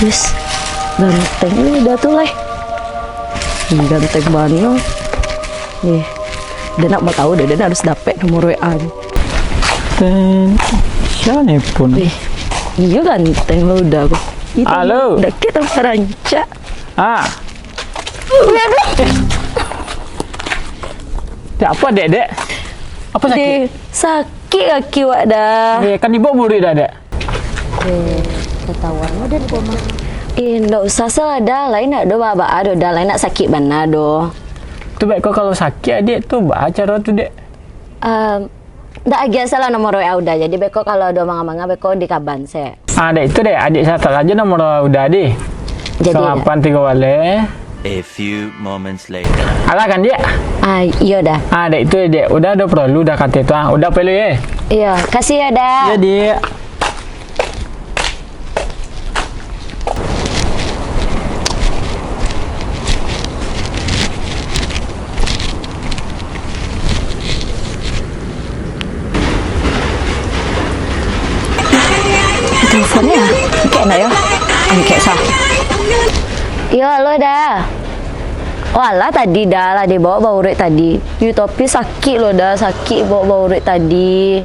Wis, ganteng ini udah tuh leh. Ganteng banget. Nih, dia nak mau tahu deh, dia harus dapet nomor WA nih. Siapa nelpon? Iya ganteng lo udah aku. Halo. Udah kita ranca. Ah. Apa dek? Apa sakit? Sakit kaki wak dah. Kan dibawa murid dah dek. Ketahuan lo dan koma. Nggak usah salah dah, lain nak do baba ado dah, lain nak sakit mana do. Tu baik kau kalau sakit adik tu baca cara tu dek. Nggak agak salah nomor WA udah, jadi beko kalau do manga-manga beko di kaban saya. Dek itu dek, adik saya aja nomor udah deh. Jadi 83 wale. A few moments later. Alah kan dia? Iya dah. Dek itu dek, udah perlu dah kata itu udah perlu ya. Iya, kasih ya dah. Jadi teleponnya kayak enggak ya? Kayak sah. Iya lo dah. Walah tadi dah lah dibawa bau urik tadi. Tapi sakit lo dah, sakit bawa bau urik tadi.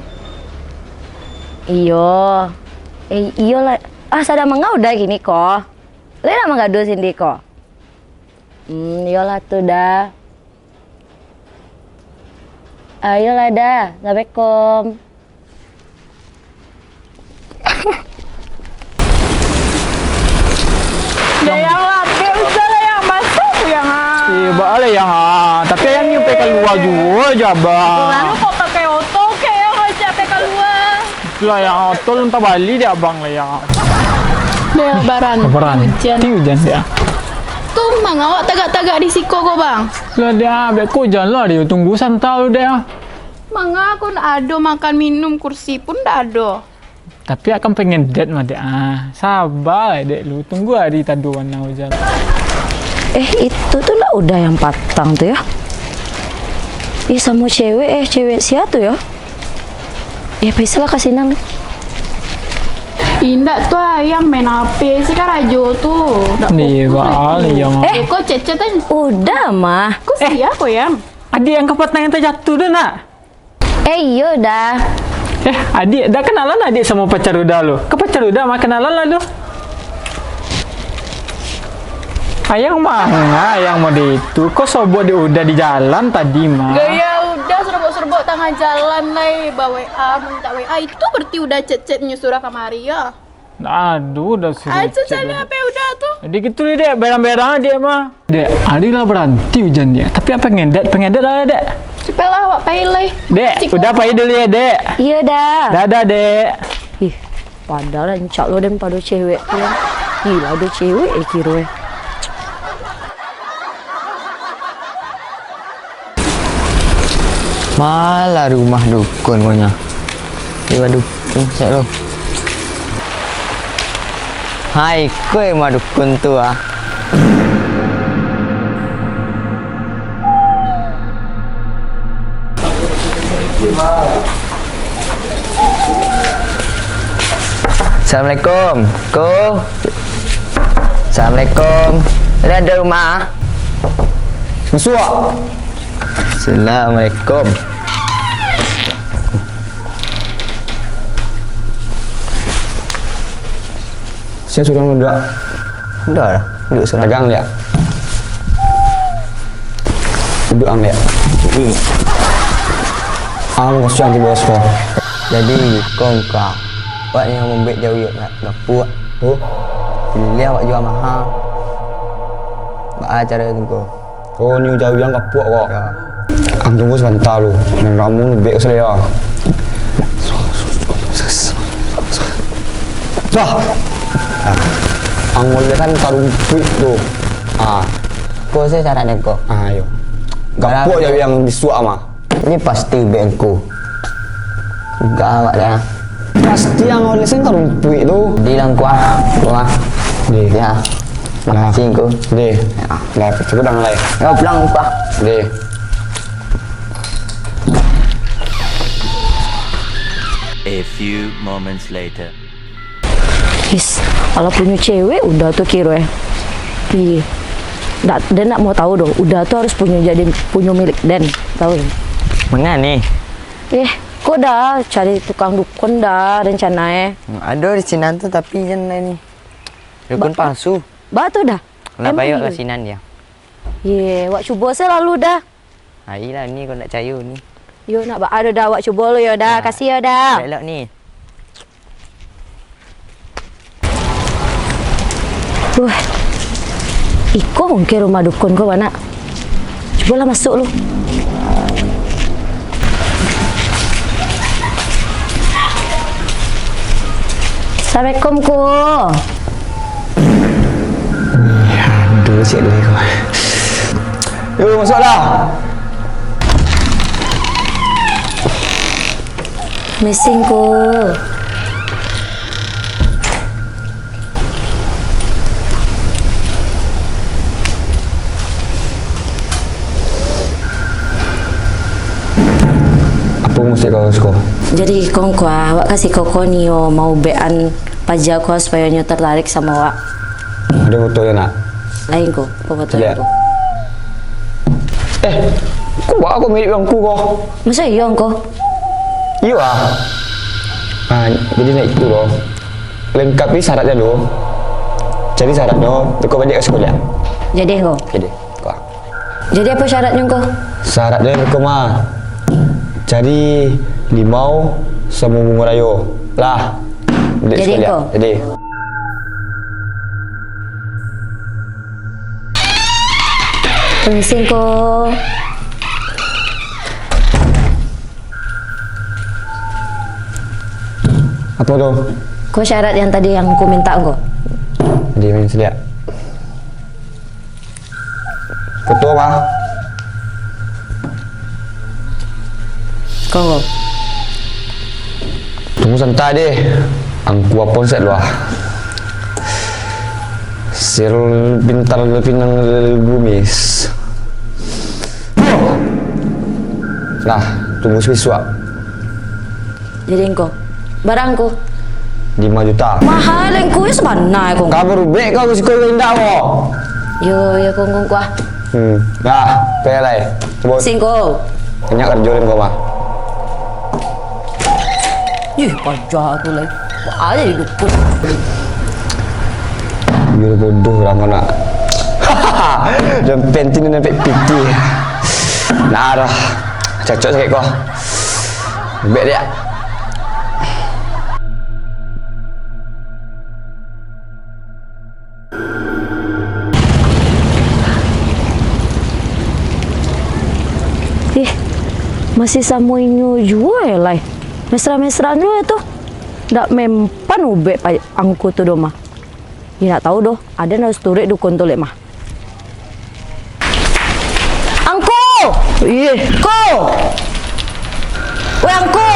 Iyo. Iyo lah. Sada mangga udah gini kok. Lena mangga dulu sini kok. Iyo lah tuh dah. Ayolah dah. Assalamualaikum. yang laki udah lah yang masuk yang boleh yang tapi yang nyampe keluar juga jaba. Lalu kok pakai oto kayak ngajak pakai keluar. Itulah yang auto entah balik dia abang lah yang. Lebaran. Hujan. Ini hujan ya. Tuh mang awak tagak-tagak di siko kok bang. Lah dia beko hujan lah dia tunggu santai dia. Manga aku ndak ada makan minum kursi pun ndak ada. Tapi akan pengen date mah dek. Sabar dek lu tunggu hari tadu warna hujan. Itu tuh lah udah yang patang tuh ya. Sama cewek cewek siapa tuh ya? Bisa lah kasih nama. Indah tuh yang main HP sih kan Rajo tuh. Nih balik yang. Kok cecetan? Udah mah. Kok siapa yang? Adik yang kepatang yang terjatuh dah nak. Iya dah. Adik dah kenalan adik sama pacar udah lo. Ke pacar udah mah kenalan lah lo. Ayang mau di itu. Kok sobo dia udah di jalan tadi mah. Gaya udah serbok-serbok tengah jalan nih bawa WA minta WA itu berarti udah cecet nyusul kamari ya. Aduh udah suruh. Cecetnya apa udah tuh? Jadi gitu nih dek, berang-berang dia mah. Dek, adik lah berhenti hujan dia. Tapi apa pengen det lah dek. Cepatlah awak pilih. Dek, udah payah dulu ya dek. Iya dah. Dadah dek. Padahal encak lo dan pada cewek tuh. Gila ada cewek kira. Malah rumah dukun punya. Iwa dukun saya lo. Hai, kue mah dukun tua. Assalamualaikum. Assalamualaikum. Ada rumah? Masuk. Assalamualaikum. Saya sudah muda. Udah lah, duduk sana. Pegang dia. Duduk ang dia. Aku kasihan di bosku. Jadi kau awak yang membek jauh yuk nak gapuk Tuh. pilih awak jual mahal. Bak cara tu Oh, ni jauh yang kapuk kok. ya. Ang tunggu sebentar lu. Dan kamu lebih saya. Dah. Ang mulai kan karung duit tu. Kau saya cara nego. Ayo. Gapuk jauh yang disuak mah. Ini pasti bengku. Enggak awak dah. Pasti yang oleh sen karung duit tu. Bilang kuah. Di. Ya. Makasih ku. Di. Lah, cukup dah mulai. Kau pulang kuah. Di. A few moments later. Is, kalau punya cewek udah tuh kiro ya. Iya. Dia nak mau tahu dong, udah tuh harus punya milik Dan, tahu ya? Mana nih? Kok dah cari tukang dukun dah rencananya. Ada di sini tuh tapi jangan ini. Dukun palsu. Batu dah. Kenapa yuk iya? kasinan dia? Iya, wak coba saya lalu dah. Ayolah ni kau nak cayu ni. Yo nak ada dah wak coba lo yo dah, kasih yo dah. Elok ni. Iko ke rumah dukun kau mana? Cobalah masuk lu. Assalamualaikum ku. Aduh, cik lagi kau. Yuk, masuklah. Missing ku. Apa mesti kau suka? Jadi kong kuah, wak kasih koko nio mau bean pajak kuah supaya nyo tertarik sama wak. Ada fotonya nak? Lain ku, foto Lihat. aku. Kau buat aku mirip orang kau. Masa iya kau? Iya ah. Jadi nak itu loh. Lengkapi syaratnya loh. Jadi syaratnya, kau balik ke sekolah. Jadi kau. Jadi, kau. Jadi apa syaratnya kau? Syaratnya kau mah. Jadi limau sama bunga rayo. Lah. Balik Jadi sekolah. kau? Jadi. Missing ku. Apa tu? Kau syarat yang tadi yang ku minta kau. Jadi main selia. Foto mah. Kau. Tunggu sebentar deh. Angku apa set luah. Sirul pintar pinang gumis. Nah, tunggu siswa. Jadi kau. Barangku. 5 juta. Mahal yang ku sebenarnya kau. Kau berubah kau sekolah indah kau. Yo yo kong kuah. Nah, payah lah. Coba Singko. banyak kerjaan kau mah. Ih, pajak tu lah. Ada di dukun. Biar bodoh orang kau nak. Dan pentin dan piti. Nah dah. Cocok sakit kau. Baik dia. Masih sama inyo jua ya lah. Mesra-mesraan dulu tu. Dak mempan ube angku tu do mah. Ya nak tahu doh, ada nak story dukun tu lek mah. Angku! Ih, ko. Wei angku.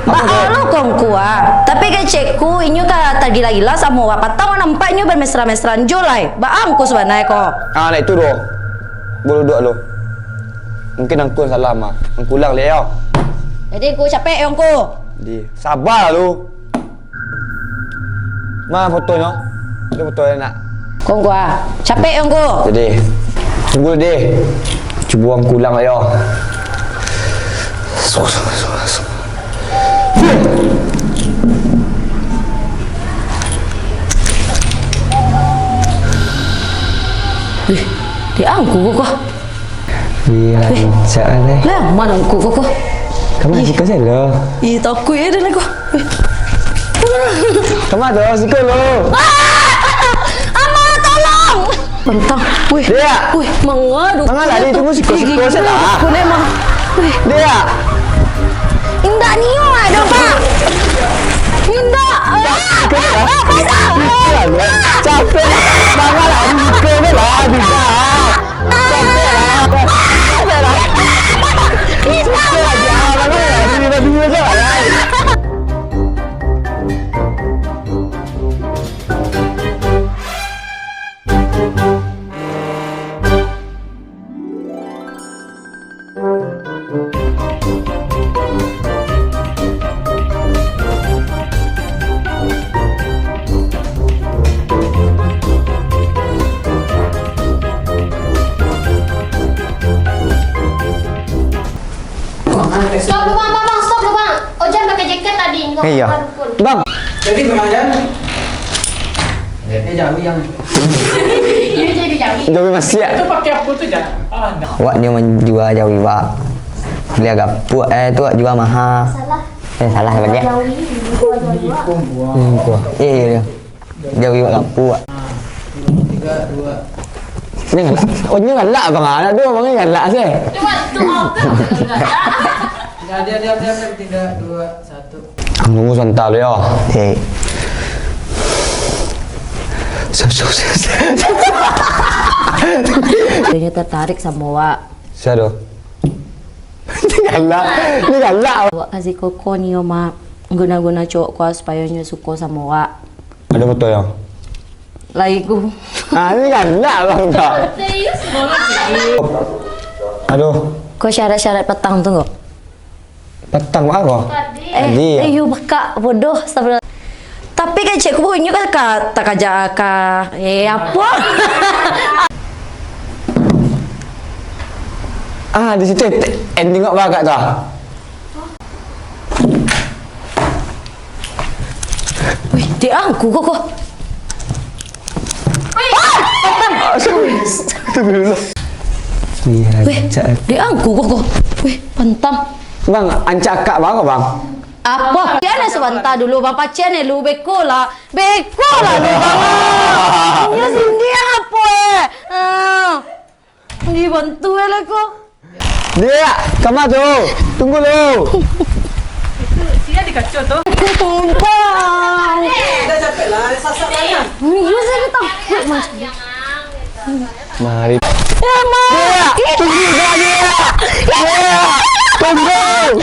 Baalo kong kuah. Tapi kecekku inyo ka tergila-gila sama wa patang nampak inyo bermesra-mesraan jo lah. Ba angku sebenarnya ko. Ah, nak itu doh. Boleh duduk lo. Mungkin angku yang salah mah. Angku ulang le yo. Jadi ku capek yang ku. Di. Sabar lu. Mana fotonya? Itu fotonya nak. Kong kuah. Capek yang ku. Jadi, tunggu deh. Cuba angku ulang le yo. Ih, dia angku kok. Iya, lancar deh. Lah, mana angku kok? Kamu suka saya lo. Ih, takut ya dia aku. Kamu ada suka lo. Ama, tolong. Bentang. Wih. Dia. Wih, mengadu. Mangalah dia tunggu siko-siko saya lah. Aku memang. Wih, Dia. indah niyo ada, Pak. Indah. Capek. Mangalah dia suka lah. Bisa. Iya. Bang. Jadi gimana? Jawi yang Ini jadi jawi. Jawi masih ya. itu pakai apa tuh ya? Ah, enggak. Wak dia menjual Jawi Wak. Beli agak puak itu Wak jual mahal. Salah banyak. Kuah. Iya. Jawi Wak lampu Wak. 3, 2. Ini ngalak. Oh ini ngalak bang. Anak dua bang ini ngalak sih. Cuma tuh Ya, diam. 3, 2, 1. Nunggu sebentar ya. Hei. Dia tertarik sama Wak. Siapa? Ini galak. Wak kasih koko nih Oma. Guna-guna cowok kuat supaya nya suka sama Wak. Ada foto ya? Lagi ku. Ah ini galak bang tak. serius. Aduh, Kau syarat-syarat petang tuh nggak? petang apa? Tadi ya? Yuk baka bodoh sebenarnya. Tapi kan cekku punya kan kata kajaka. Apa? Ah di situ ending kok bagak tuh. Wih, dia angku kok. Iya, Wih, dia angku kok. Wih, pentang. bang, ancak kak bang bang. Apa? Dia ada sebentar dulu bang pacian lu beko lah lu bang. Ya sini apa dibantu lah kok. Dia, kamu tuh, tunggu lu. Dia dikacau tuh. Tumpang. Udah capek lah, sasak lah. Iya saya takut mas. Mari. Ya mas. Tunggu dia. Tunggu.